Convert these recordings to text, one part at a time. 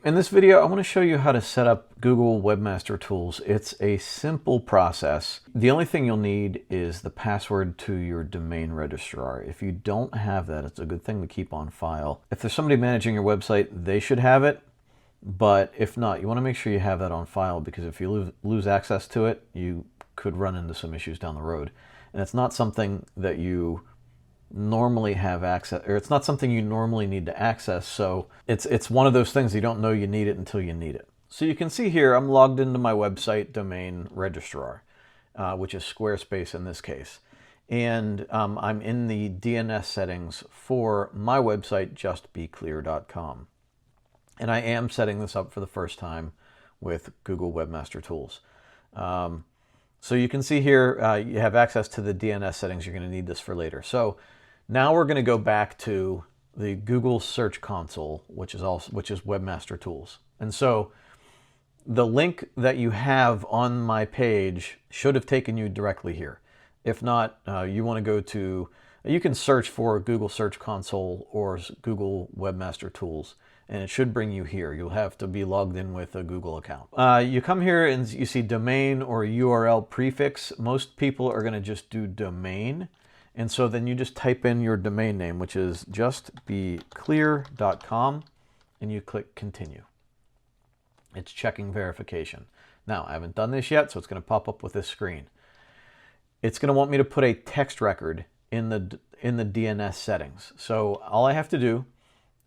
In this video, I want to show you how to set up Google Webmaster Tools. It's a simple process. The only thing you'll need is the password to your domain registrar. If you don't have that, it's a good thing to keep on file. If there's somebody managing your website, they should have it. But if not, you want to make sure you have that on file, because if you lose access to it, you could run into some issues down the road. And it's not something that you normally have access, or it's not something you normally need to access, so it's one of those things you don't know you need it until you need it. So you can see here I'm logged into my website domain registrar, which is Squarespace in this case, and I'm in the DNS settings for my website justbeclear.com, and I am setting this up for the first time with Google Webmaster Tools. So you can see here you have access to the DNS settings. You're going to need this for later. So now we're going to go back to the Google Search Console, which is Webmaster Tools. And so the link that you have on my page should have taken you directly here. If not, you want to go to, you can search for Google Search Console or Google Webmaster Tools, and it should bring you here. You'll have to be logged in with a Google account. You come here and you see domain or URL prefix. Most people are going to just do domain. And so then you just type in your domain name, which is justbeclear.com, and you click continue. It's checking verification. Now, I haven't done this yet, so it's going to pop up with this screen. It's going to want me to put a text record in the DNS settings. So all I have to do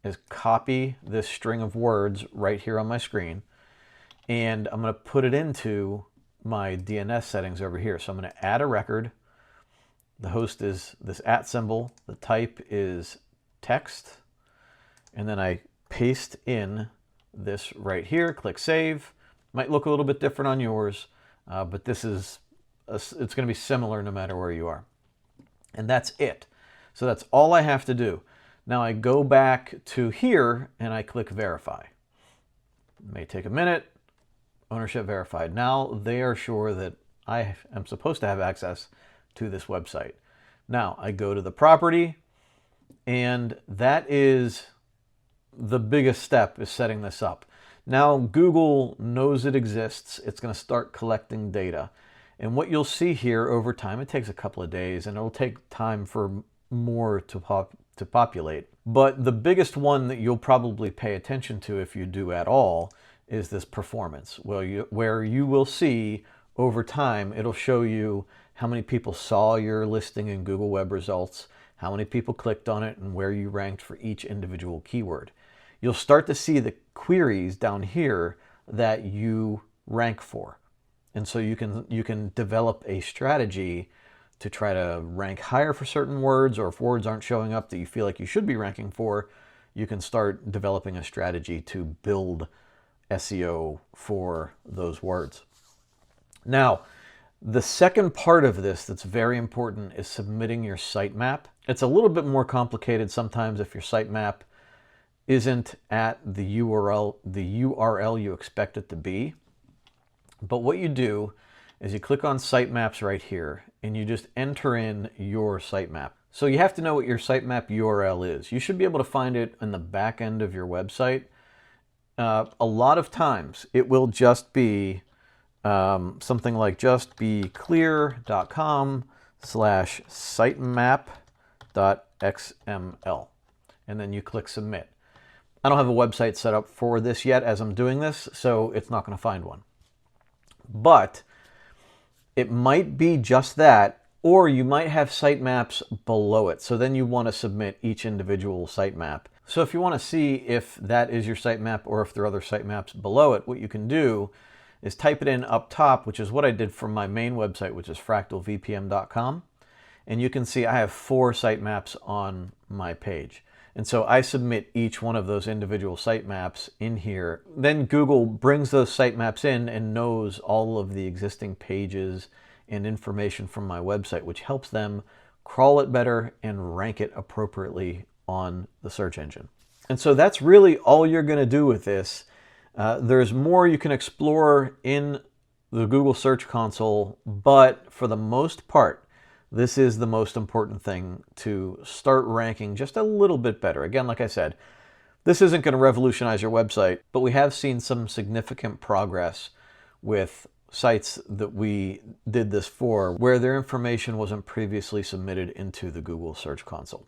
is copy this string of words right here on my screen, and I'm going to put it into my DNS settings over here. So I'm going to add a record. The host is this @ symbol, the type is text, and then I paste in this right here, click save. Might look a little bit different on yours, but this is it's going to be similar no matter where you are. And that's it. So that's all I have to do. Now I go back to here and I click verify. It may take a minute. Ownership verified. Now they are sure that I am supposed to have access to this website. Now I go to the property, and that is the biggest step, is setting this up. Now Google knows it exists. It's going to start collecting data. And what you'll see here over time, it takes a couple of days, and it'll take time for more to populate. But the biggest one that you'll probably pay attention to, if you do at all, is this performance, where you will see over time, it'll show you how many people saw your listing in Google Web Results, how many people clicked on it, and where you ranked for each individual keyword. You'll start to see the queries down here that you rank for. And so you can develop a strategy to try to rank higher for certain words, or if words aren't showing up that you feel like you should be ranking for, you can start developing a strategy to build SEO for those words. Now, the second part of this that's very important is submitting your sitemap. It's a little bit more complicated sometimes if your sitemap isn't at the URL you expect it to be. But what you do is you click on sitemaps right here, and you just enter in your sitemap. So you have to know what your sitemap URL is. You should be able to find it in the back end of your website. A lot of times it will just be something like justbeclear.com/sitemap.xml, and then you click submit. I don't have a website set up for this yet as I'm doing this, so it's not going to find one. But it might be just that, or you might have sitemaps below it. So then you want to submit each individual sitemap. So if you want to see if that is your sitemap or if there are other sitemaps below it, what you can do is type it in up top, which is what I did for my main website, which is fractalvpm.com. And you can see I have 4 sitemaps on my page. And so I submit each one of those individual sitemaps in here. Then Google brings those sitemaps in and knows all of the existing pages and information from my website, which helps them crawl it better and rank it appropriately on the search engine. And so that's really all you're going to do with this. There's more you can explore in the Google Search Console, but for the most part, this is the most important thing to start ranking just a little bit better. Again, like I said, This isn't going to revolutionize your website, but we have seen some significant progress with sites that we did this for, where their information wasn't previously submitted into the Google Search Console.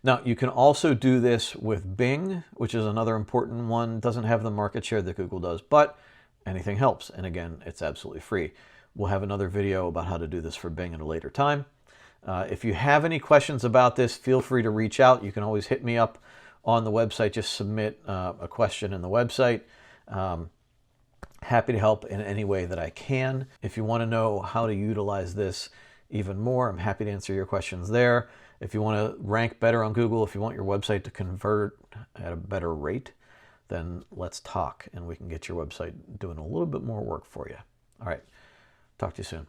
Now, you can also do this with Bing, which is another important one. Doesn't have the market share that Google does, but anything helps. And again, it's absolutely free. We'll have another video about how to do this for Bing at a later time. If you have any questions about this, feel free to reach out. You can always hit me up on the website. Just submit a question in the website. Happy to help in any way that I can. If you want to know how to utilize this even more, I'm happy to answer your questions there. If you want to rank better on Google, if you want your website to convert at a better rate, then let's talk and we can get your website doing a little bit more work for you. All right, talk to you soon.